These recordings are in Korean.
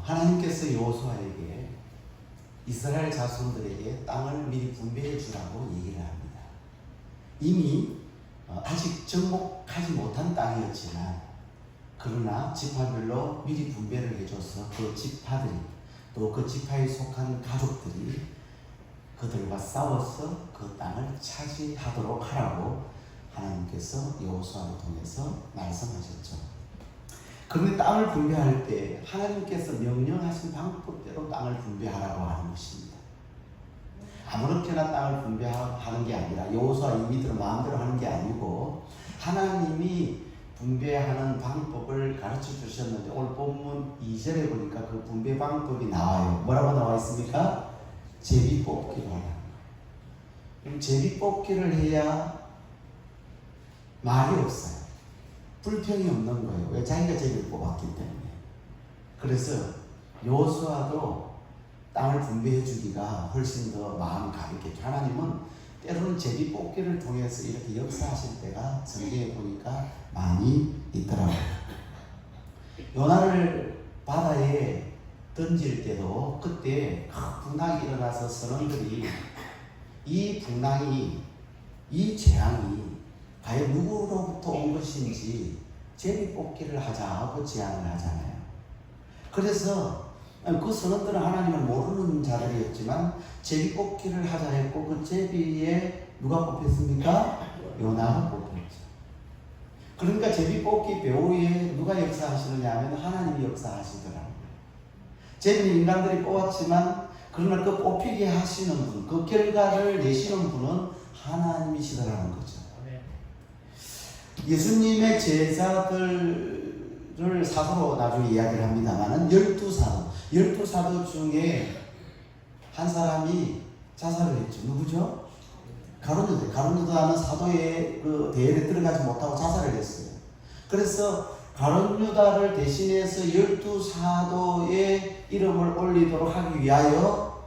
하나님께서 여호수아에게 이스라엘 자손들에게 땅을 미리 분배해 주라고 얘기를 합니다. 이미 아직 정복하지 못한 땅이었지만 그러나 지파별로 미리 분배를 해줘서 그 지파들이 또 그 지파에 속한 가족들이 그들과 싸워서 그 땅을 차지하도록 하라고 하나님께서 여호수아를 통해서 말씀하셨죠. 그런데 땅을 분배할 때 하나님께서 명령하신 방법대로 땅을 분배하라고 하는 것입니다. 아무렇게나 땅을 분배하는 게 아니라 여호수아 이미들 마음대로 하는 게 아니고 하나님이 분배하는 방법을 가르쳐 주셨는데 오늘 본문 2절에 보니까 그 분배 방법이 나와요. 뭐라고 나와 있습니까? 제비 뽑기로 하라는 거예요. 제비 뽑기를 해야 말이 없어요. 불평이 없는 거예요. 왜? 자기가 제비를 뽑았기 때문에. 그래서 여호수아도 땅을 분배해 주기가 훨씬 더 마음이 가볍겠죠. 하나님은 때로는 제비 뽑기를 통해서 이렇게 역사하실 때가 성경에 보니까 많이 있더라고요. 요나를 바다에 던질 때도 그때 큰 풍랑이 일어나서 선원들이 이 풍랑이, 이 재앙이 과연 누구로부터 온 것인지 제비 뽑기를 하자고 제안을 하잖아요. 그래서 그 선원들은 하나님을 모르는 자들이었지만 제비 뽑기를 하자 했고 그 제비에 누가 뽑혔습니까? 요나가 뽑혔죠. 그러니까 제비 뽑기 배후에 누가 역사하시느냐 하면 하나님이 역사하시더라고요. 제비는 인간들이 뽑았지만 그러나 그 뽑히게 하시는 분, 그 결과를 내시는 분은 하나님이시더라는 거죠. 예수님의 제자들을 사도로 나중에 이야기를 합니다만은 12사도 중에 한 사람이 자살을 했죠. 누구죠? 가룟유다는 사도의 그 대회에 들어가지 못하고 자살을 했어요. 그래서 가룟유다를 대신해서 12사도의 이름을 올리도록 하기 위하여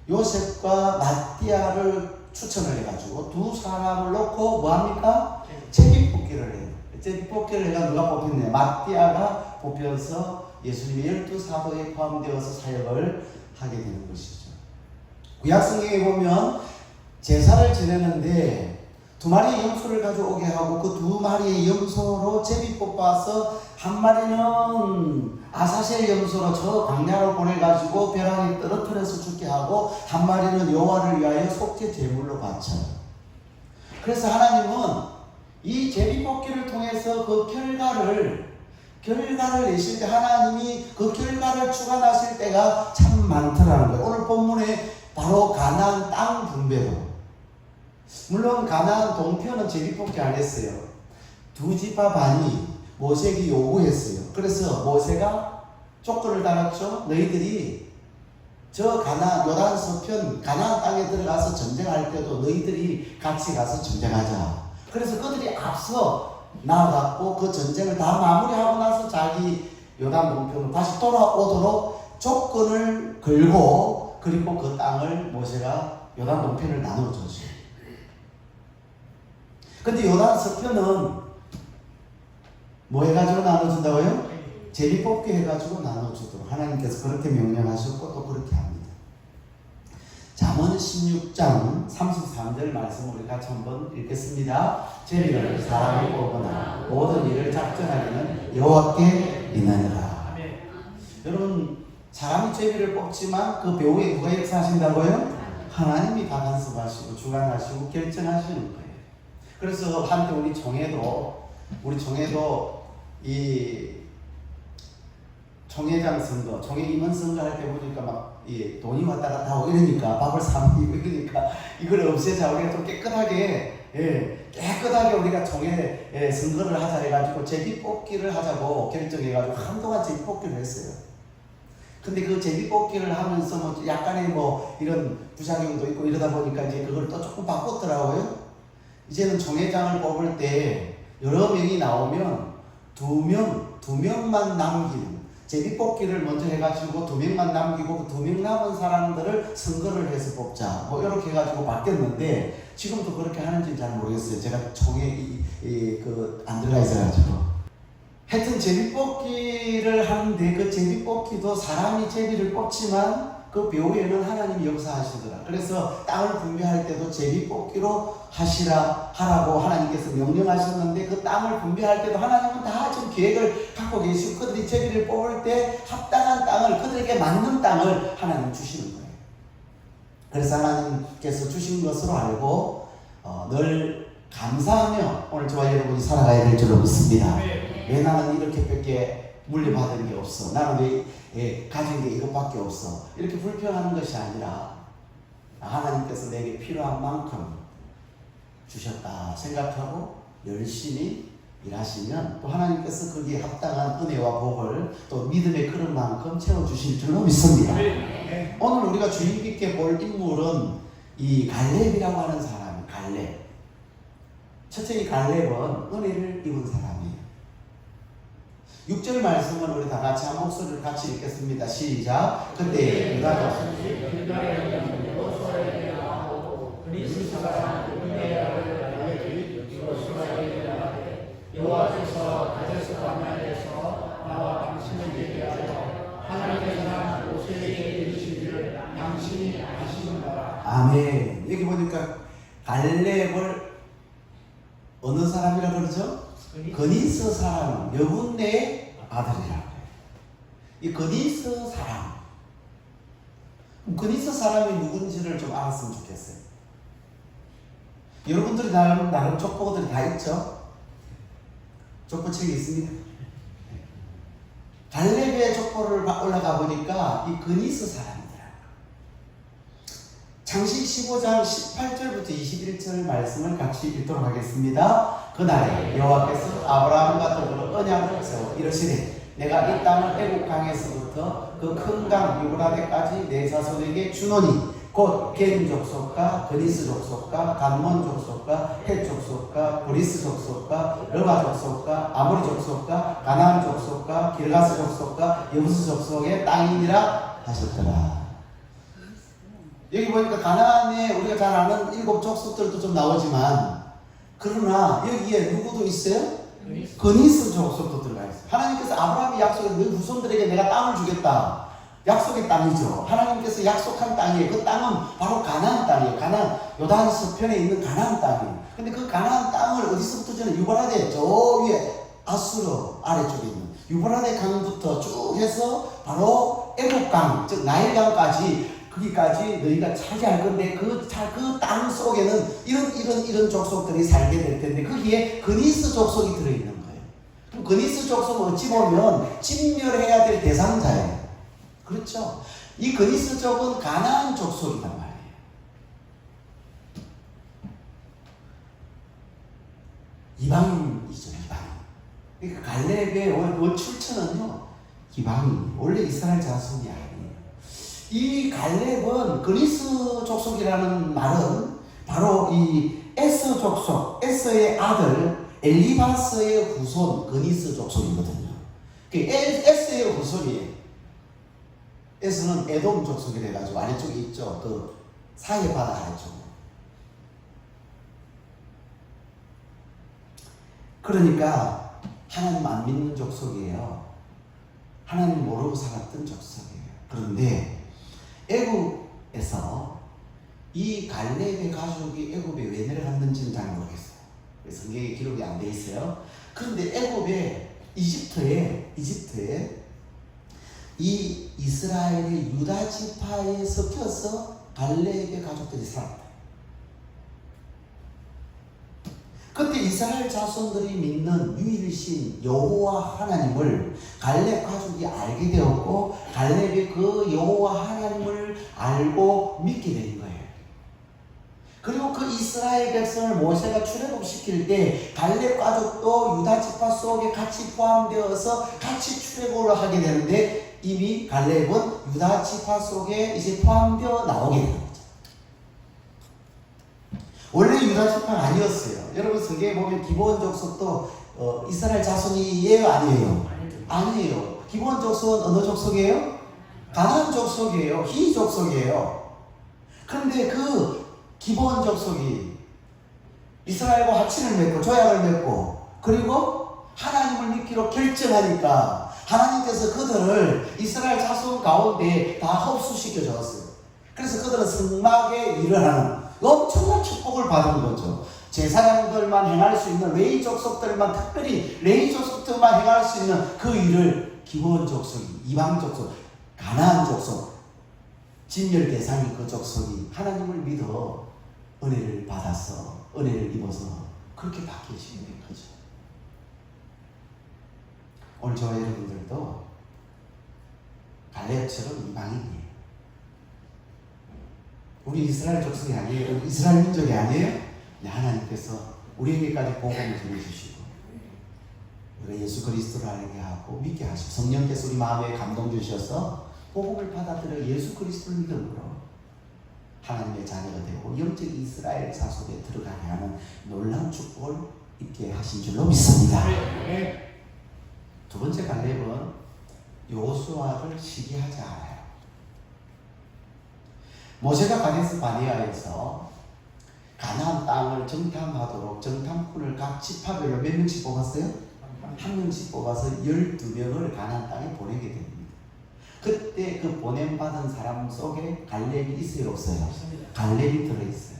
요셉과 마띠아를 추천을 해가지고 두 사람을 놓고 뭐합니까? 제비뽑기를 해요. 제비뽑기를 해가 누가 뽑혔냐? 마띠아가 뽑혀서 예수님의 12사도에 포함되어서 사역을 하게 되는 것이죠. 구약성경에 보면 제사를 지내는데 두 마리의 염소를 가져오게 하고 그 두 마리의 염소로 제비 뽑아서 한 마리는 아사셀 염소로 저 광야로 보내가지고 벼랑에 떨어뜨려서 죽게 하고 한 마리는 여호와를 위하여 속죄 제물로 바쳐요. 그래서 하나님은 이 제비 뽑기를 통해서 그 결과를 내실 때 하나님이 그 결과를 주관하실 때가 참 많더라는 거예요. 오늘 본문에 바로 가나안 땅 분배도 물론 가나안 동편은 제비 뽑기 안 했어요. 두 지파 반이 모세에게 요구했어요. 그래서 모세가 조건을 달았죠. 너희들이 저 가나안 요단 서편 가나안 땅에 들어가서 전쟁할 때도 너희들이 같이 가서 전쟁하자. 그래서 그들이 앞서 나아갔고 그 전쟁을 다 마무리하고 나서 자기 요단 동편으로 다시 돌아오도록 조건을 걸고 그리고 그 땅을 모세가 요단 동편을 나눠줬어요. 근데 요단 서편은 뭐 해가지고 나눠준다고요? 제비 뽑기 해가지고 나눠주도록 하나님께서 그렇게 명령하셨고 또 그렇게 합니다. 잠언 16장 33절 말씀 우리 같이 한번 읽겠습니다. 제비를 사람이 뽑거나 모든 일을 작정하기는 여호와께 있느니라. 여러분 사람이 제비를 뽑지만 그 배후에 누가 역사하신다고요? 하나님이 다 간섭하시고 주관하시고 결정하시는 거예요. 그래서 한때 우리 총회도 이 총회장 선거, 총회 임원 선거 할 때 보니까 막 돈이 왔다 갔다 하고 이러니까 밥을 사먹이고 이러니까 이걸 없애자 우리가 좀 깨끗하게 우리가 총회 선거를 하자 해가지고 제비 뽑기를 하자고 결정해가지고 한동안 제비 뽑기를 했어요. 근데 그 제비 뽑기를 하면서 뭐 약간의 뭐 이런 부작용도 있고 이러다 보니까 이제 그걸 또 조금 바꿨더라고요. 이제는 총회장을 뽑을 때 여러 명이 나오면 두 명만 남기는 제비 뽑기를 먼저 해가지고 2명만 남기고 그 2명 남은 사람들을 선거를 해서 뽑자 뭐 이렇게 해가지고 바뀌었는데 지금도 그렇게 하는지는 잘 모르겠어요. 제가 총회 안 들어가 있어가지고 하여튼 제비뽑기를 하는데 그 제비뽑기도 사람이 제비를 뽑지만 그 묘에는 하나님이 역사하시더라. 그래서 땅을 분배할 때도 제비뽑기로 하라고 하나님께서 명령하셨는데 그 땅을 분배할 때도 하나님은 다 좀 계획을 갖고 계시고 그들이 제비를 뽑을 때 합당한 땅을 그들에게 맞는 땅을 하나님 주시는 거예요. 그래서 하나님께서 주신 것으로 알고 늘 감사하며 오늘 저와 여러분이 살아가야 될 줄로 믿습니다. 왜 나는 이렇게밖에 물려받은 게 없어? 나는 왜 가진 게 이것밖에 없어? 이렇게 불평하는 것이 아니라 하나님께서 내게 필요한 만큼 주셨다 생각하고 열심히 일하시면 또 하나님께서 거기에 합당한 은혜와 복을 또 믿음의 그런 만큼 채워주실 줄로 믿습니다. 오늘 우리가 주의 깊게 볼 인물은 이 갈렙이라고 하는 사람이에요. 갈렙. 첫째 이 갈렙은 은혜를 입은 사람이에요. 6절 말씀은 우리 다 같이 한 목소리를 같이 읽겠습니다. 시작. 그때 유다 자손이 여호와께서 가데스 바네아에서 나와 당신을 얘기하여 하나님께서 모세에게 이르시기를 당신이 아시는가. 아멘. 여기 보니까 갈렙을 어느 사람이라 그러죠? 그니스 사람, 여분네의 아들이라고 해요. 이 그니스 사람. 그니스 사람이 누군지를 좀 알았으면 좋겠어요. 여러분들이 나름 족보들이 다 있죠? 족보책이 있습니다. 갈렙의 족보를 올라가 보니까 이 그니스 사람이더라고요. 창세기 15장 18절부터 21절 말씀을 같이 읽도록 하겠습니다. 그날에 여호와께서 아브라함과 더불어 언약을 세워 이르시되 내가 이 땅을 애국 강에서부터 그 큰 강 유브라데까지 내 자손에게 주노니 곧 겐 족속과 그니스 족속과 간몬 족속과 헷 족속과 브리스 족속과 르바 족속과 아모리 족속과 가나안 족속과 기르가스 족속과 여부스 족속의 땅이니라 하셨더라. 여기 보니까 가나안에 우리가 잘 아는 7 족속들도 좀 나오지만 그러나 여기에 누구도 있어요? 그니스 족속도 들어가 있어요. 하나님께서 아브라함이 약속한 너희 후손들에게 내가 땅을 주겠다. 약속의 땅이죠. 하나님께서 약속한 땅이에요. 그 땅은 바로 가나안 땅이에요. 가나안, 요단 서편에 있는 가나안 땅이에요. 근데 그 가나안 땅을 어디서부터 저는 유브라데 저 위에 아수르 아래쪽에 있는 유브라데 강부터 쭉 해서 바로 애국강, 즉 나일강까지 거기까지 너희가 차지할 건데 그 땅 속에는 이런 족속들이 살게 될 텐데 거기에 그니스 족속이 들어있는 거예요. 그럼 그니스 족속은 어찌 보면 진멸해야 될 대상자예요. 그렇죠? 이 그니스 족은 가나안 족속이란 말이에요. 이방인이죠, 이방인. 그러니까 갈렙의 원 출처는요, 이방인. 원래 이스라엘 자손이 아니에요. 이 갈렙은 그니스 족속이라는 말은 바로 이 에스 족속, 에스의 아들 엘리바스의 후손 그니스 족속이거든요. 에스의 후손이에요. 에스는 에돔 족속이 돼가지고 아래쪽에 있죠. 그 사해바다 아래쪽. 그러니까 하나님 안 믿는 족속이에요. 하나님 모르고 살았던 족속이에요. 그런데 애굽에서 이 갈렙의 가족이 애굽에 왜 내려갔는지는 잘 모르겠어요. 성경에 기록이 안 돼 있어요. 그런데 애굽에 이집트에 이 이스라엘의 유다 지파에 섞여서 갈렙의 가족들이 살았다. 그때 이스라엘 자손들이 믿는 유일신 여호와 하나님을 갈렙 가족이 알게 되었고 갈렙이 그 여호와 하나님을 알고 믿게 된 거예요. 그리고 그 이스라엘 백성을 모세가 출애굽시킬 때 갈렙 가족도 유다 지파 속에 같이 포함되어서 같이 출애굽을 하게 되는데 이미 갈렙은 유다 지파 속에 이제 포함되어 나오게 되는 거죠. 원래 유다 지파가 아니었어요. 여러분 성경에 보면 기브온 족속도 이스라엘 자손이에요, 아니에요? 아니에요. 기브온 족속은 어느 족속이에요? 가나안 족속이에요. 히 족속이에요. 그런데 그 기브온 족속이 이스라엘과 합친을 맺고 조약을 맺고 그리고 하나님을 믿기로 결정하니까 하나님께서 그들을 이스라엘 자손 가운데 다 흡수시켜 줬어요. 그래서 그들은 성막에 일을 하는 엄청난 축복을 받은 거죠. 제사장들만 행할 수 있는 레위 족속들만, 특별히 레위 족속들만 행할 수 있는 그 일을 기본 족속이, 이방 족속, 가나안 족속, 진멸 대상이 그 족속이 하나님을 믿어 은혜를 받았어, 은혜를 입어서 그렇게 바뀌어지게 된 거죠. 오늘 저와 여러분들도 갈렙처럼 이방인이에요. 우리 이스라엘 족속이 아니에요. 이스라엘 민족이 아니에요. 네, 하나님께서 우리에게까지 복음을 전해주시고 우리가 예수 그리스도를 알게 하고 믿게 하시고 성령께서 우리 마음에 감동 주셔서 복음을 받아들여 예수 그리스도를 믿음으로 하나님의 자녀가 되고 영적 이스라엘 자손에 들어가게 하는 놀라운 축복을 있게 하신 줄로 믿습니다. 두 번째 갈렙은 여호수아를 시기하지 않아요. 모세가 가데스 바네아에서 가나안 땅을 정탐하도록 정탐꾼을 각 지파별로 몇 명씩 뽑았어요? 한 명씩 뽑아서 12명을 가나안 땅에 보내게 됩니다. 그때 그 보냄받은 사람 속에 갈렙이 있어요, 없어요? 갈렙이 들어있어요.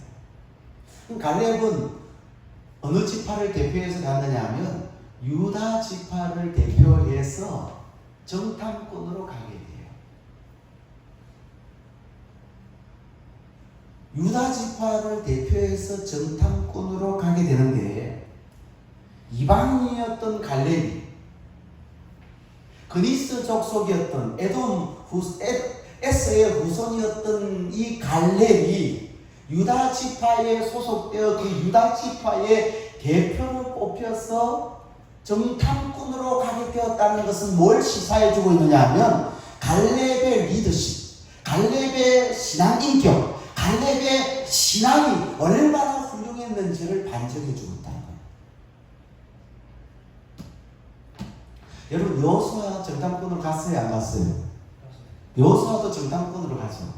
갈렙은 어느 지파를 대표해서 갔느냐 하면 유다 지파를 대표해서 정탐꾼으로 가게 돼요. 유다 지파를 대표해서 정탐꾼으로 가게 되는데 이방인이었던 갈렙이 그니스 족속이었던 에서의 후손이었던 이 갈렙이 유다 지파에 소속되어 그 유다 지파의 대표로 뽑혀서 정탐꾼으로 가게 되었다는 것은 뭘 시사해주고 있느냐 하면 갈렙의 리더십, 갈렙의 신앙 인격, 갈렙의 신앙이 얼마나 훌륭했는지를 반증해주고 있다는 거예요. 여러분 여호수아 정탐꾼으로 갔어요, 안 갔어요? 여호수아도 정탐꾼으로 가죠.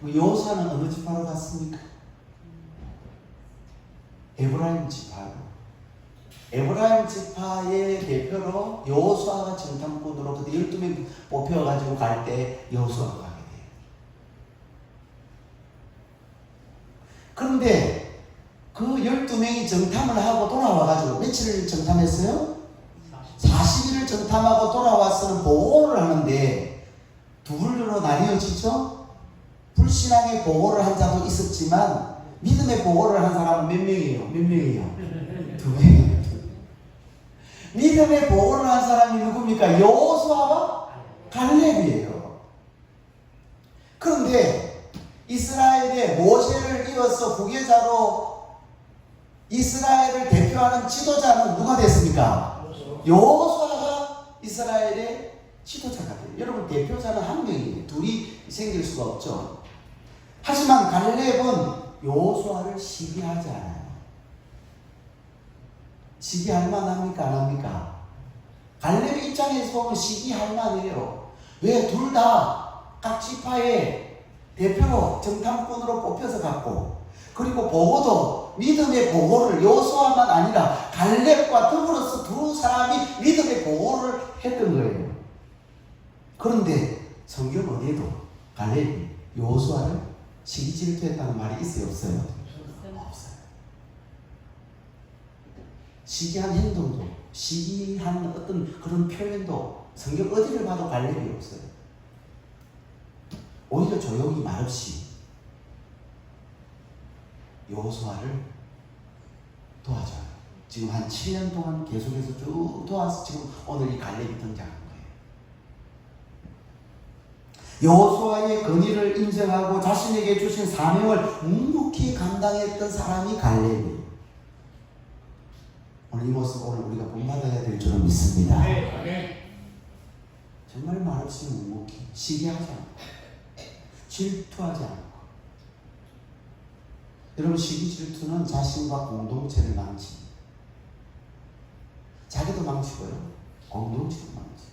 여호수아는 어느 지파로 갔습니까? 에브라임 지파로. 에브라임 지파의 대표로 여호수아가 정탐꾼으로 그때 12명 뽑혀가지고 갈 때 여호수아가 가게 돼요. 그런데 그 12명이 정탐을 하고 돌아와가지고 며칠을 정탐했어요? 40일을 정탐하고 돌아와서는 보고를 하는데 두 분류로 나뉘어지죠? 불신앙의 보고를 한 자도 있었지만 믿음의 보고를 한 사람은 몇 명이에요? 몇 명이에요? 2명이에요. 믿음의 보고를 한 사람이 누굽니까? 여호수아와 갈렙이에요. 그런데 이스라엘의 모세를 이어서 후계자로 이스라엘을 대표하는 지도자는 누가 됐습니까? 여호수아가 이스라엘의 지도자가 돼요. 여러분 대표자는 한 명이에요. 둘이 생길 수가 없죠. 하지만 갈렙은 여호수아를 시기하지 않아요. 시기할 만합니까? 안 합니까? 갈렙의 입장에서 보면 시기할 만해요. 왜? 둘 다 각 지파의 대표로 정탐꾼으로 뽑혀서 갔고 그리고 보고도 믿음의 보고를 여호수아만 아니라 갈렙과 더불어서 두 사람이 믿음의 보고를 했던 거예요. 그런데 성경 어디에도 갈렙이 여호수아를 시기 질투했다는 말이 있어요, 없어요? 없어요. 시기한 행동도, 시기한 어떤 그런 표현도 성경 어디를 봐도 갈렙이 없어요. 오히려 조용히 말없이 여호수아를 도와줘요. 지금 한 7년 동안 계속해서 쭉 도와서 지금 오늘 이 갈렙이 등장한 거예요. 여호수아의 권위를 인정하고 자신에게 주신 사명을 묵묵히 감당했던 사람이 갈렙이에요. 오늘 이 모습 오늘 우리가 본받아야 될 줄은 믿습니다. 정말 말없이 묵묵히 시기하지 않고 질투하지 않고. 여러분 시기 질투는 자신과 공동체를 망칩니다. 자기도 망치고요, 공동체도 망치고.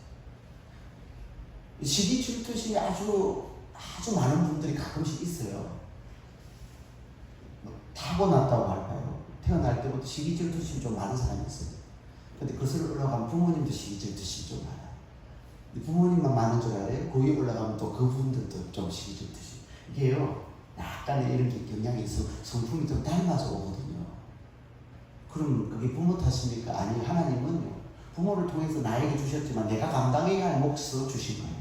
시기 질투심이 아주 많은 분들이 가끔씩 있어요. 뭐 타고났다고 할까요? 태어날 때부터 시기 질투심이 좀 많은 사람이 있어요. 근데 그것을 올라가면 부모님도 시기 질투시 좀 많아. 부모님만 많은 줄 알아요? 거기 올라가면 또 그분들도 좀 시기 질투시. 이게요, 약간의 이런 경향이 있어 성품이 좀 닮아서 오거든요. 그럼 그게 부모 탓입니까? 아니, 하나님은요, 부모를 통해서 나에게 주셨지만 내가 감당해야 할 몫을 주신 거예요.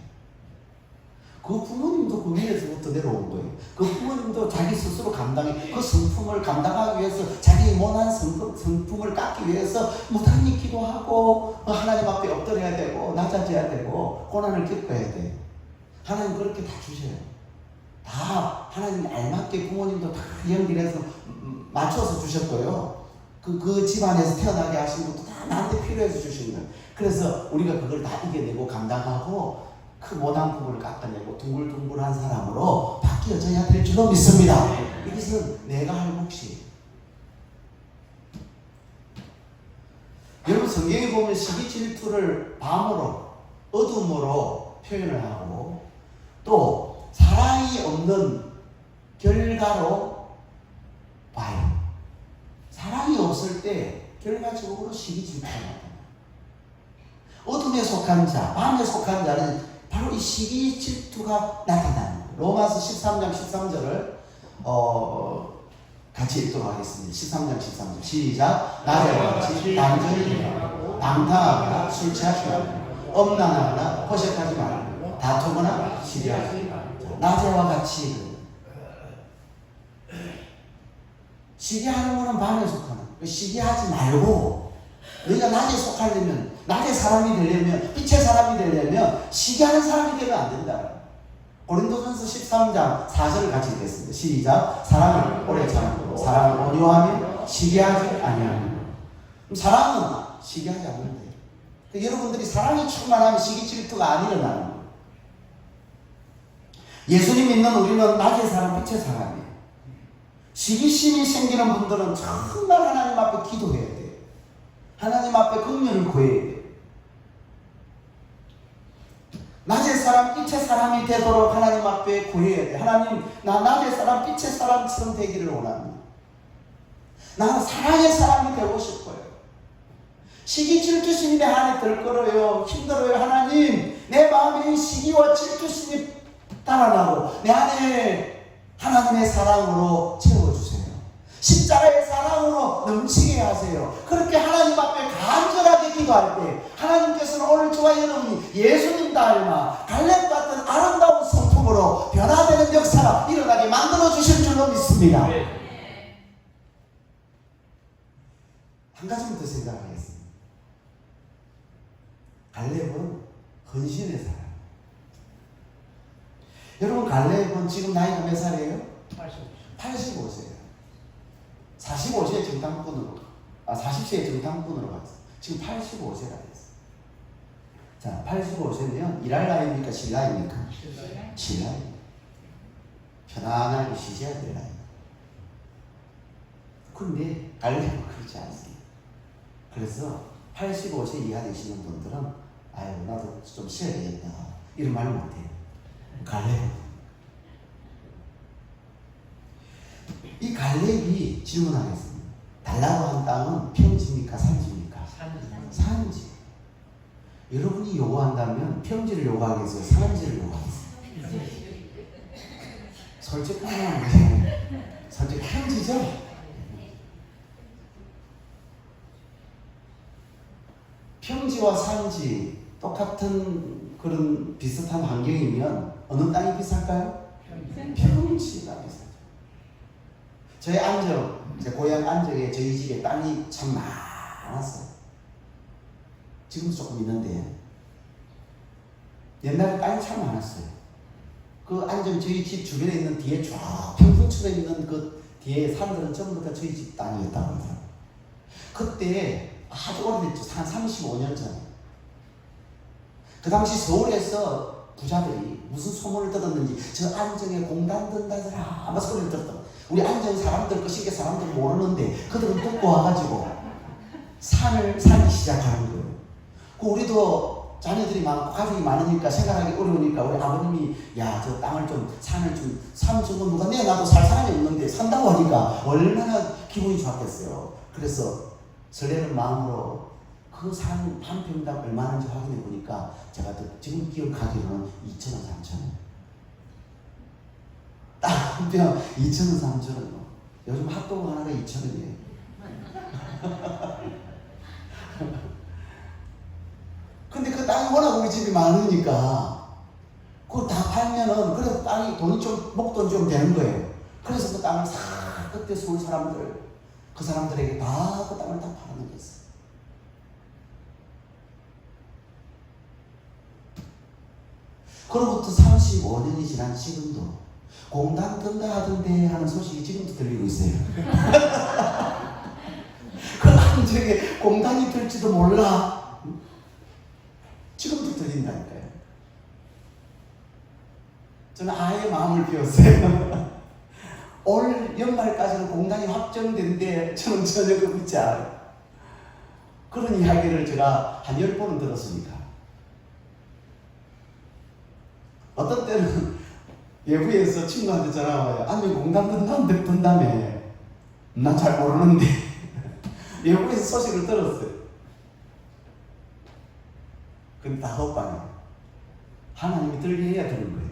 그 부모님도 그 위에서부터 내려온 거예요. 그 부모님도 자기 스스로 감당해, 그 성품을 감당하기 위해서 자기 못난 성품을 깎기 위해서 무단히 기도하고 하나님 앞에 엎드려야 되고 낮아져야 되고 고난을 겪어야 돼. 하나님 그렇게 다 주셔요. 다 하나님 알맞게 부모님도 다 연결해서 맞춰서 주셨고요. 그 집안에서 태어나게 하신 것도 다 나한테 필요해서 주신 거예요. 그래서 우리가 그걸 다 이겨내고 감당하고 그 못한 부분을 깎아내고 둥글둥글한 사람으로 바뀌어져야 될 줄로 믿습니다. 이것은 내가 할 몫이에요. 여러분, 성경에 보면 시기 질투를 밤으로 어둠으로 표현을 하고 또 사랑이 없는 결과로 봐요. 사랑이 없을 때 결과적으로 시기 질투가 나타나요. 어둠에 속한 자, 밤에 속한 자는 바로 이 시기 질투가 나타나는 거예요. 로마서 13장 13절을 같이 읽도록 하겠습니다. 13장 13절 시작. 낮에와 같이 단전히 일하고 방탕하거나 술 취하지 말고 엄란하거나 허색하지 말고 다투거나 시기하지 말고. 낮에와 같이 시기하는 거는 밤에 속하는 거예요. 시기하지 말고 너희가 낮에 속하려면, 낮의 사람이 되려면, 빛의 사람이 되려면 시기하는 사람이 되면 안 된다. 고린도전서 13장 4절을 같이 읽겠습니다. 시작. 사랑을 오래 참고 사랑을 온유하며 시기하지 아니하며. 사랑은 시기하지 않는데, 여러분들이 사랑이 충만하면 시기 질투가 안 일어나는 거예요. 예수님 믿는 우리는 낮의 사람, 빛의 사람이에요. 시기심이 생기는 분들은 정말 하나님 앞에 기도해야 돼요. 하나님 앞에 긍휼을 구해야 돼요. 낮의 사람, 빛의 사람이 되도록 하나님 앞에 구해야 돼요. 하나님, 나 낮의 사람, 빛의 사람처럼 되기를 원합니다. 나는 사랑의 사람이 되고 싶어요. 시기 질투심이 내 안에 들끓어요. 힘들어요. 하나님, 내 마음에 시기와 질투심이 달아나고 내 안에 하나님의 사랑으로 채워주세요. 십자가의 사랑으로 넘치게 하세요. 그렇게 하나님 앞에 간절하게 기도할 때 하나님께서는 오늘 저와 여러분이 예수님 닮아 갈렙 같은 아름다운 성품으로 변화되는 역사가 일어나게 만들어 주실 줄로 믿습니다. 한 가지만 더 생각하겠습니다. 갈렙은 헌신의 사람. 여러분, 갈렙은 지금 나이가 몇 살이에요? 85세예요. 45세에 정탐꾼으로, 40세에 정탐꾼으로 갔어요. 지금 85세가 됐어요. 자, 85세면 일할 나이입니까? 쉴 나이입니까? 쉴 나이. 편안하게 쉬셔야 될 나이. 근데 갈렙은 그렇지 않습니다. 그래서 85세 이하 되시는 분들은 아유, 나도 좀 쉬어야 되겠다, 이런 말 못해요. 갈렙은. 이 갈렙이 질문하겠습니다. 달라고 한 땅은 평지입니까? 산지입니까? 산지. 여러분이 요구한다면 평지를 요구하겠어요? 산지를 요구하겠어요? 솔직하면 솔직히 평지죠? 평지와 산지 똑같은 그런 비슷한 환경이면 어느 땅이 비쌀까요? 평지가 비싸죠. 저희 안정, 제 고향 안정에 저희 집에 땅이 참 많았어요. 지금도 조금 있는데 옛날에 땅이 참 많았어요. 그 안정 저희 집 주변에 있는 뒤에 쫙 평풍처럼 있는 그 뒤에 산들은 전부 다 저희 집 땅이었다고 하더라고요. 그때 아주 오래됐죠. 한 35년 전에. 그 당시 서울에서 부자들이 무슨 소문을 들었는지 저 안정에 공단 든다더라 아마 소리를 들었던, 우리 안정 사람들, 그 시계 사람들 모르는데 그들은 듣고 와가지고 산을 사기 시작하는 거예요. 그 우리도 자녀들이 많고 가족이 많으니까 생각하기 어려우니까 우리 아버님이 야, 저 땅을 좀, 산을 좀 사면 저거 누가 내놔도 살 사람이 없는데 산다고 하니까 얼마나 기분이 좋았겠어요. 그래서 설레는 마음으로 그 산 한 평당 얼마인지 확인해 보니까 제가 지금 기억하기로는 2,000원, 3,000원. 딱 한 평 2,000원, 3,000원. 요즘 핫도그 하나가 2,000원이에요. 근데 그 땅이 워낙 우리 집이 많으니까 그걸 다 팔면은 그래도 땅이 돈이 좀 목돈 좀 되는 거예요. 그래서 그 땅을 싹 그때 서울 사람들 그 사람들에게 다 그 땅을 다 팔아넘겼어요. 그로부터 35년이 지난 지금도 공단 든다 하던데 하는 소식이 지금도 들리고 있어요. 그 나중에 공단이 들지도 몰라. 지금도 들린다니까요. 저는 아예 마음을 비웠어요. 올 연말까지는 공단이 확정된데 저는 전혀 그 믿지 않아요. 그런 이야기를 제가 한 10번은 들었으니까. 어떤 때는 외부에서 친구한테 전화가 와요. 아니 공단 든다며. 난 잘 모르는데. 외부에서 소식을 들었어요. 근데 다 헛방이에요. 하나님이 들게 해야 되는 거예요.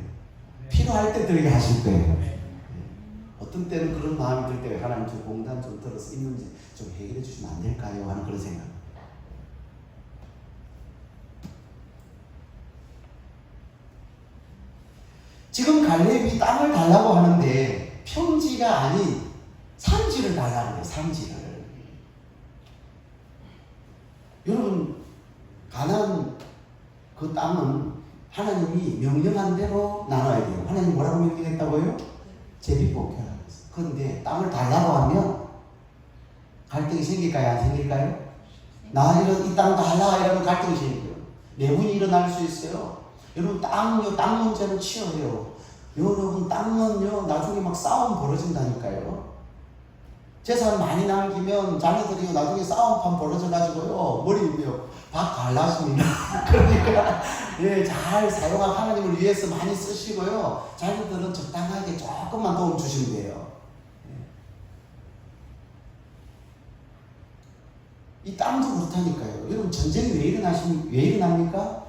필요할 때 들게 하실 거예요. 어떤 때는 그런 마음이 들 때 하나님 저 공단 좀 들어서 있는지 좀 해결해 주시면 안 될까요? 하는 그런 생각. 지금 갈렙이 땅을 달라고 하는데 평지가 아닌 산지를 달라고 해요. 산지를. 여러분 가나안 그 땅은 하나님이 명령한 대로 나눠야 돼요. 하나님 뭐라고 명령했다고요? 제비뽑기라고 했어요. 그런데 땅을 달라고 하면 갈등이 생길까요? 안 생길까요? 나 이 땅 달라 이러면 갈등이 생겨요. 내분이 일어날 수 있어요. 여러분 땅 문제는 치열해요. 여러분 땅은요 나중에 막 싸움 벌어진다니까요. 재산 많이 남기면 자녀들이 나중에 싸움판 벌어져가지고요 머리요 밥 갈라집니다. 그러니까 예, 잘 사용한 하나님을 위해서 많이 쓰시고요. 자녀들은 적당하게 조금만 도움 주시면 돼요. 이 땅도 그렇다니까요. 여러분 전쟁이 왜 일어납니까?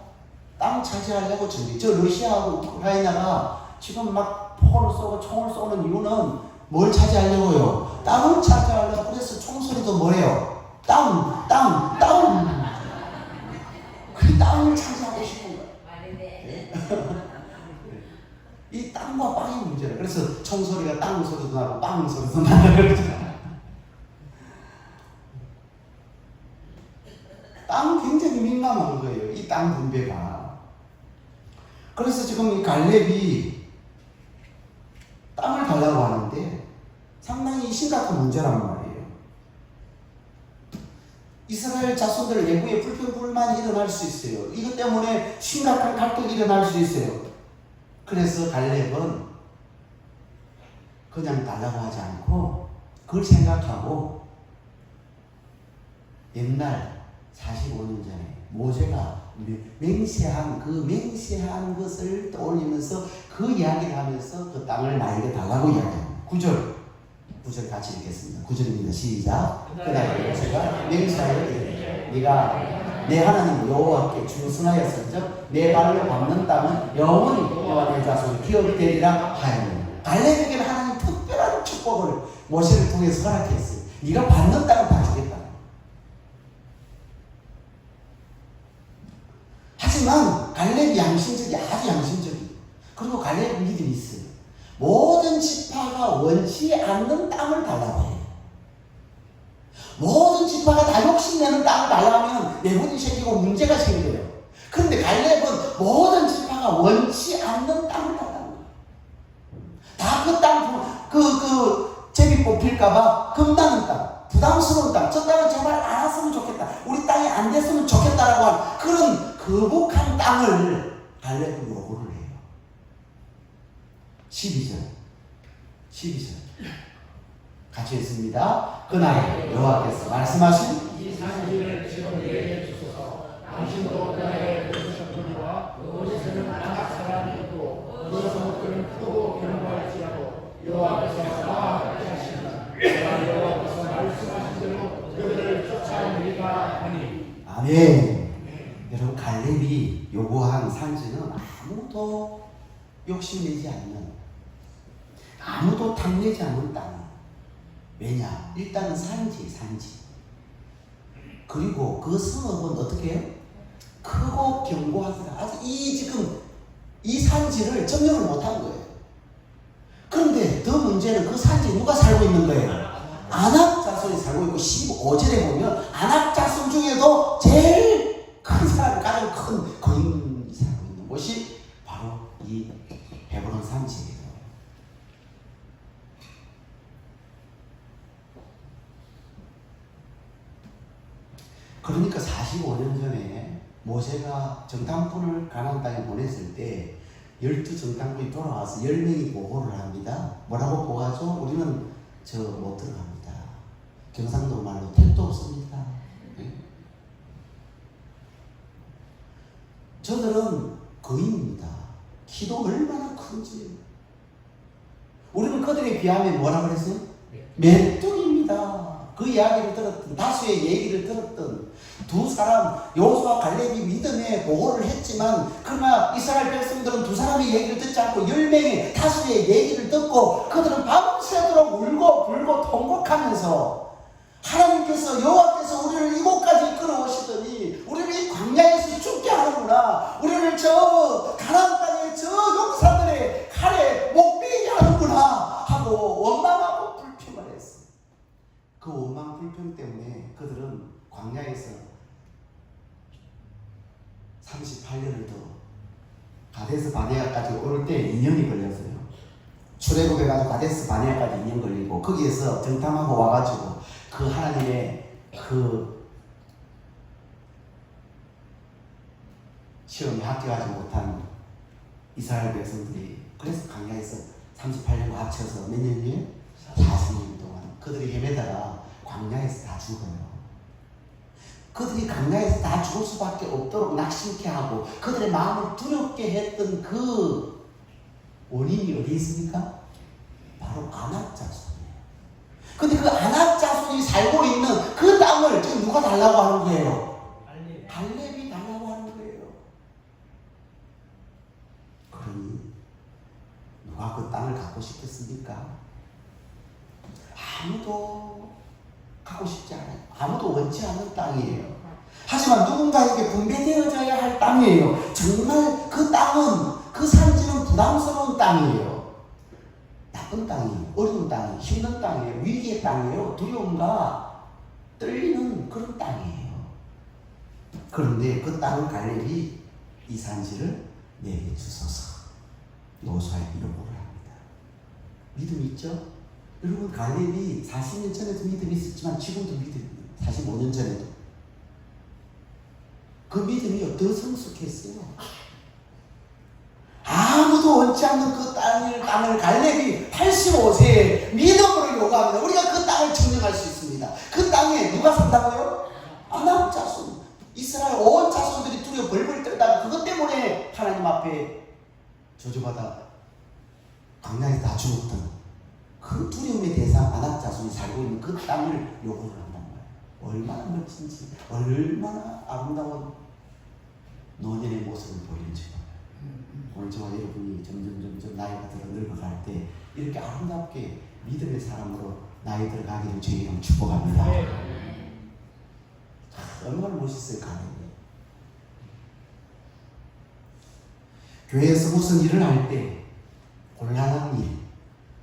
땅 차지하려고 전쟁. 저 러시아하고 우크라이나가 지금 막 포를 쏘고 총을 쏘는 이유는 뭘 차지하려고요? 땅을 차지하려고. 그래서 총소리도 뭐예요? 땅. 그 땅을 차지하고 싶은 거예요. 이 땅과 빵의 문제라. 그래서 총소리가 땅 소리도 나고 빵 소리도 나고 그러잖아요. 땅은 굉장히 민감한 거예요. 이 땅 분배가. 그래서 지금 이 갈렙이 땅을 달라고 하는데 상당히 심각한 문제란 말이에요. 이스라엘 자손들 내부에 불평불만이 일어날 수 있어요. 이것 때문에 심각한 갈등이 일어날 수 있어요. 그래서 갈렙은 그냥 달라고 하지 않고 그걸 생각하고 옛날 45년 전에 모세가 맹세한 것을 떠올리면서 그 이야기를 하면서 그 땅을 나에게 달라고 이야기합니다. 9절 같이 읽겠습니다. 9절입니다. 시작. 그날 모세가 맹세하여 네가 내 하나님 여호와께 충성하였은즉 내 발로 밟는 땅은 영원히 너와 내 자손 기업이 되리라 하였느니라. 갈렙에게는 하나님 특별한 축복을 모세를 통해서 허락했어요. 네가 밟는 땅을 다 주겠다. 하지만 갈렙이 아주 양심적이에요. 그리고 갈렙 믿음이 있어요. 모든 지파가 원치 않는 땅을 달라고 해요. 모든 지파가 다 욕심내는 땅을 달라면 내분이 생기고 문제가 생겨요. 그런데 갈렙은 모든 지파가 원치 않는 땅을 달라고 해요. 다 그 땅, 제비 뽑힐까봐 겁나는 땅, 부담스러운 땅, 저 땅은 제발 안 왔으면 좋겠다, 우리 땅이 안 됐으면 좋겠다라고 하는 그런 거북한 땅을 갈렙은 요구를 해요. 12절 같이 읽습니다. 그날 여호와께서 말씀하신 이 산지를 지금 내게 주소서. 당신도 나의 모셨거니와 그곳에는 만악 사람이 있고 그것은 그는 크고 견고할지라도 여호와께서 나와 같이 하시니 내가 여호와께서 말씀하신 대로 그들을 쫓아내리라 하니. 아멘. 아멘. 여러분, 갈렙이 요구한 산지는 아무도 욕심내지 않는, 아무도 탐내지 않는 땅. 왜냐? 일단은 산지. 그리고 그 성읍은 어떻게 해요? 크고 견고하더라. 아직 지금 이 산지를 점령을 못한 거예요. 그런데 더 문제는 그 산지에 누가 살고 있는 거예요? 아낙 자손이 살고 있고, 15절에 보면 아낙 자손 중에도 제일 큰 사람, 가장 큰 거인이 살고 있는 곳이 바로 이 헤브론 산지예요. 그러니까 45년 전에 모세가 정탐꾼을 가나안 땅에 보냈을 때 12정탐꾼이 돌아와서 10명이 보고를 합니다. 뭐라고 보고하죠? 우리는 못 들어갑니다. 경상도 말로 택도 없습니다. 네? 저들은 거인입니다. 키도 얼마나 큰지. 우리는 그들에 비하면 뭐라 그랬어요? 메뚜기입니다. 그 이야기를 들었던, 다수의 얘기를 들었던 두 사람, 여호수아 갈렙이 믿음에 보고를 했지만, 그러나 이스라엘 백성들은 두 사람의 얘기를 듣지 않고 10명의 다수의 얘기를 듣고 그들은 밤새도록 울고 불고 통곡하면서, 하나님께서, 여호와께서 우리를 이곳까지 끌어오시더니 우리를 이 광야에서 죽게 하는구나, 우리를 저 가나안 땅의 저 용사들의 칼에 못 베게 하는구나 하고 원망하고 불평을 했어. 그 원망 불평 때문에 그들은 광야에서 38년을 더, 가데스 바네아까지 오를 때 2년이 걸렸어요. 출애굽해가지고 가데스 바네아까지 2년 걸리고, 거기에서 정탐하고 와가지고 그 하나님의 그 시험에 합격하지 못한 이스라엘 백성들이, 그래서 광야에서 38년과 합쳐서 몇 년이에요? 40년 동안 그들이 헤매다가 광야에서 다 죽어요. 그들이 광야에서 다 죽을 수밖에 없도록 낙심케 하고 그들의 마음을 두렵게 했던 그 원인이 어디 있습니까? 바로 아낙 자손이에요. 근데 그 아낙 자손이 살고 있는 그 땅을 지금 누가 달라고 하는 거예요? 갈렙이 달라고 하는 거예요. 그러니 누가 그 땅을 갖고 싶겠습니까? 아무도 가고 싶지 않아요. 아무도 원치 않는 땅이에요. 하지만 누군가에게 분배되어져야 할 땅이에요. 정말 그 땅은, 그 산지는 부담스러운 땅이에요. 나쁜 땅이에요. 어려운 땅이에요. 힘든 땅이에요. 위기의 땅이에요. 두려움과 떨리는 그런 땅이에요. 그런데 그 땅을 갈렙이 이 산지를 내게 주소서 여호수아에게 요구를 합니다. 믿음 있죠? 여러분, 갈렙이 40년 전에도 믿음이 있었지만 지금도 믿음이 있어요. 45년 전에도. 그 믿음이 더 성숙했어요. 아무도 원치 않는 그 땅을 갈렙이 85세에 믿음으로 요구합니다. 우리가 그 땅을 증명할 수 있습니다. 그 땅에 누가 산다고요? 아낙 자손. 이스라엘 온 자손들이 두려워 벌벌 떨다가 그것 때문에 하나님 앞에 저주받아 광야에서 다 죽었던 그 두려움의 대상 아낙 자손이 살고 있는 그 땅을 요구를 한단 말이에요. 얼마나 멋진지, 얼마나 아름다운 노년의 모습을 보이는지 몰라요. 오늘 저와 여러분이 점점 나이가 들어 늙어갈 때 이렇게 아름답게 믿음의 사람으로 나이 들어가기를 주의 이름 축복합니다. 얼마나 멋있어요, 가는데. 교회에서 무슨 일을 할 때 곤란한 일,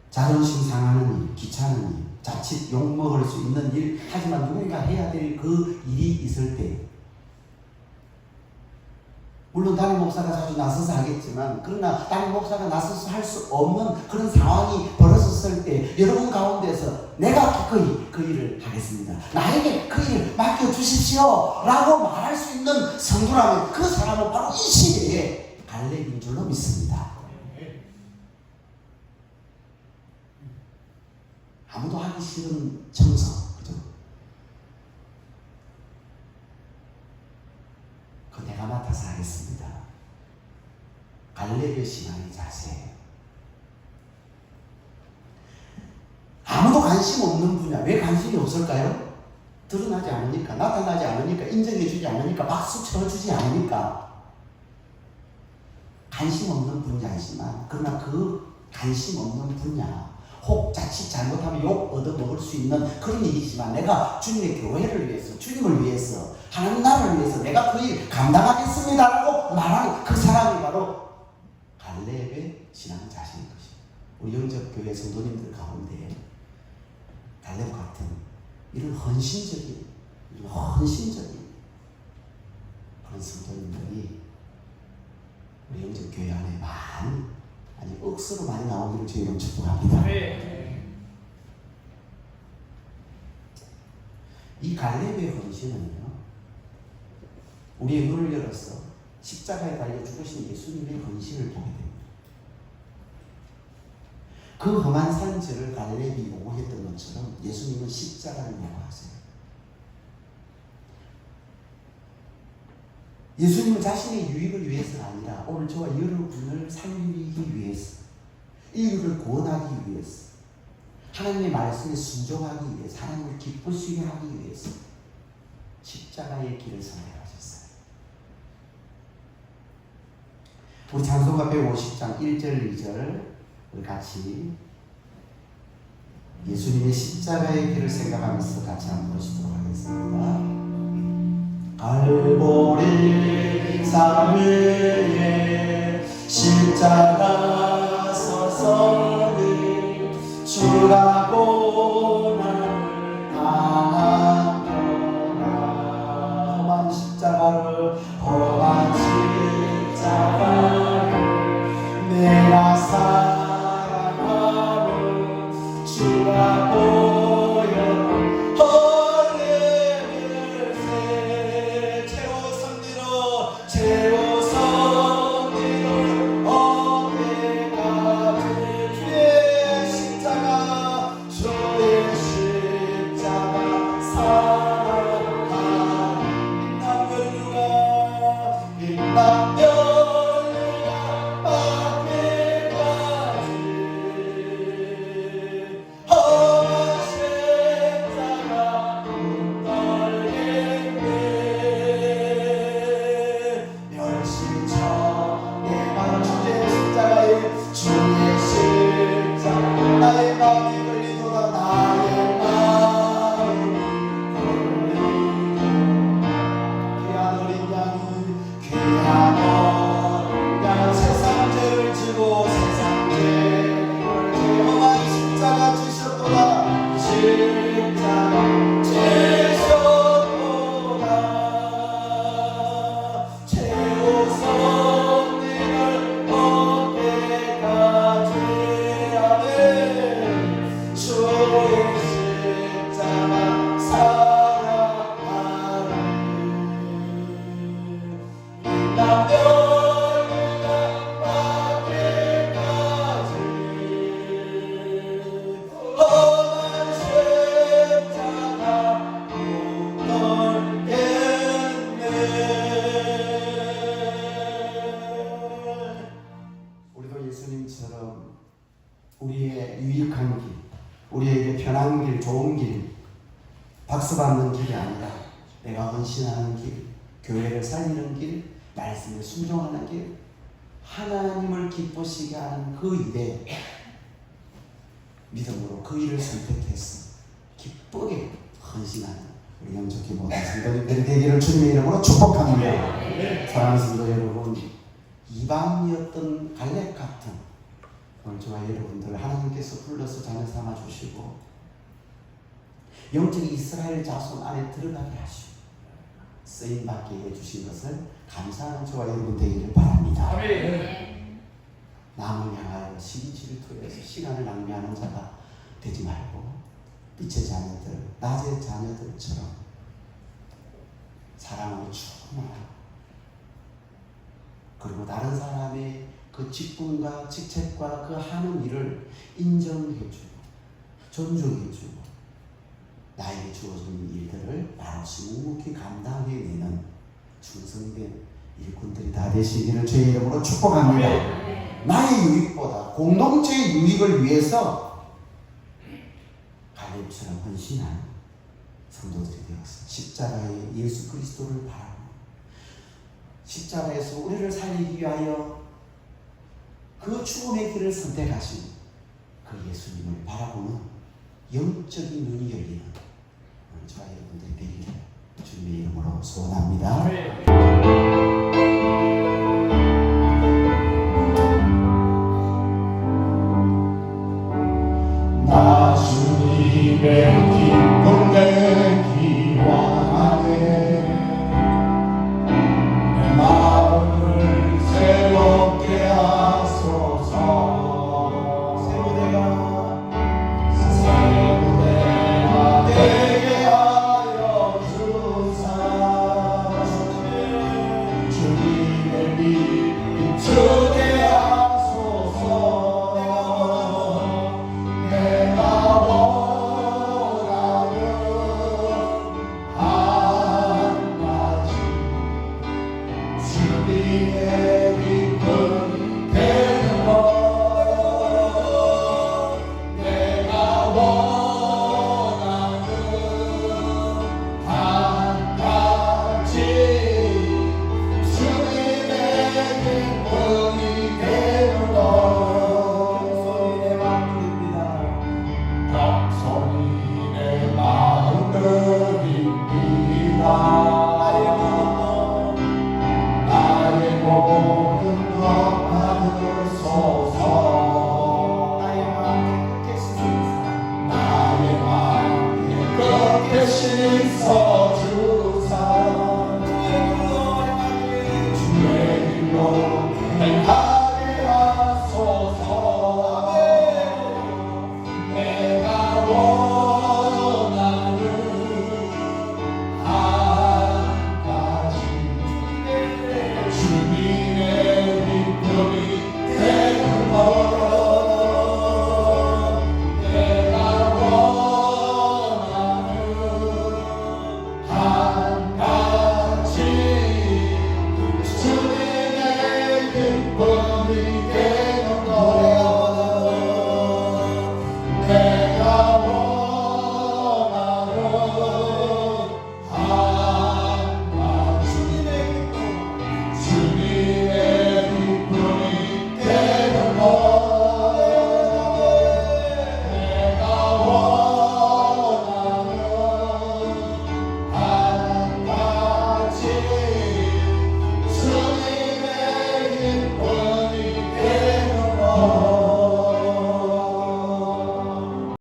자존심 상하는 일, 귀찮은 일, 자칫 욕먹을 수 있는 일, 하지만 누군가 해야 될 그 일이 있을 때, 물론 담임 목사가 자주 나서서 하겠지만, 그러나 담임 목사가 나서서 할 수 없는 그런 상황이 벌어졌을 때 여러분 가운데서 내가 기꺼이 그 일을 하겠습니다, 나에게 그 일을 맡겨주십시오 라고 말할 수 있는 성도라면 그 사람은 바로 이 시대에 갈렙인 줄로 믿습니다. 아무도 하기 싫은 청소, 그죠? 그 내가 맡아서 하겠습니다. 갈렙의 신앙의 자세예요. 아무도 관심 없는 분야, 왜 관심이 없을까요? 드러나지 않으니까, 나타나지 않으니까, 인정해주지 않으니까, 박수 쳐주지 않으니까 관심 없는 분야이지만, 그러나 그 관심 없는 분야, 혹 자칫 잘못하면 욕 얻어먹을 수 있는 그런 일이지만, 내가 주님의 교회를 위해서, 주님을 위해서, 하나님 나라를 위해서 내가 그 일 감당하겠습니다라고 말하는 그 사람이 바로 갈렙의 신앙자신인 것입니다. 우리 영접교회 성도님들 가운데 갈렙 같은 이런 헌신적인 그런 성도님들이 우리 영접교회 안에 많이, 아니 억수로 많이 나오기를 주님은 축복합니다. 이 갈렙의 헌신은요, 우리의 눈을 열어서 십자가에 달려 죽으신 예수님의 헌신을 보게 됩니다. 그 험한 산지를 갈렙이 요구했던 것처럼 예수님은 십자가를 요구하세요. 예수님은 자신의 유익을 위해서가 아니라 오늘 저와 여러분을 살리기 위해서, 인류를 구원하기 위해서, 하나님의 말씀에 순종하기 위해서, 하나님을 기쁘시게 하기 위해서 십자가의 길을 선택하셨어요. 우리 찬송가 150장 1절 2절 우리 같이 예수님의 십자가의 길을 생각하면서 같이 한번 보시도록 하겠습니다. 갈보리 산 위에 십자가 서서히 주가 고난을 당하더라. 험한 십자가를 내가 사랑하는 주가 보여 허리를 채워선 뒤로 어깨까지 주의 십자가 사랑하는 빛나며 우리의 유익한 길, 우리에게 편한 길, 좋은 길, 박수받는 길이 아니라 내가 헌신하는 길, 교회를 살리는 길, 말씀에 순종하는 길, 하나님을 기쁘시게 하는 그 일에 믿음으로 그 일을 선택해서 기쁘게 헌신하는 우리 영적인 모든 성도님들이 되기를 주님의 이름으로 축복합니다. 사랑하는 성도 여러분, 이방이었던 갈렙 같은 오늘 저와 여러분들 하나님께서 불러서 자녀 삼아 주시고 영적 이스라엘 자손 안에 들어가게 하시고 쓰임받게 해주신 것을 감사하는 저와 여러분 되기를 바랍니다. 남을 향하여 시기 질투해서 시간을 낭비하는 자가 되지 말고 빛의 자녀들, 낮의 자녀들처럼 사랑으로 충만하고, 그리고 다른 사람의 그 직분과 직책과 그 하는 일을 인정해주고 존중해주고 나에게 주어진 일들을 바로시 묵묵히 감당해내는 충성된 일꾼들이 다 되시기를 주의 이름으로 축복합니다. 나의 유익보다 공동체의 유익을 위해서 갈렙처럼 헌신한 성도들이 되었습니다. 십자가의 예수 그리스도를 바라고 십자가에서 우리를 살리기 위하여 그 죽음의 길을 선택하신 그 예수님을 바라보는 영적인 눈이 열리는 오늘 저와 여러분들이 되기를 주님의 이름으로 소원합니다. 나 주님의 길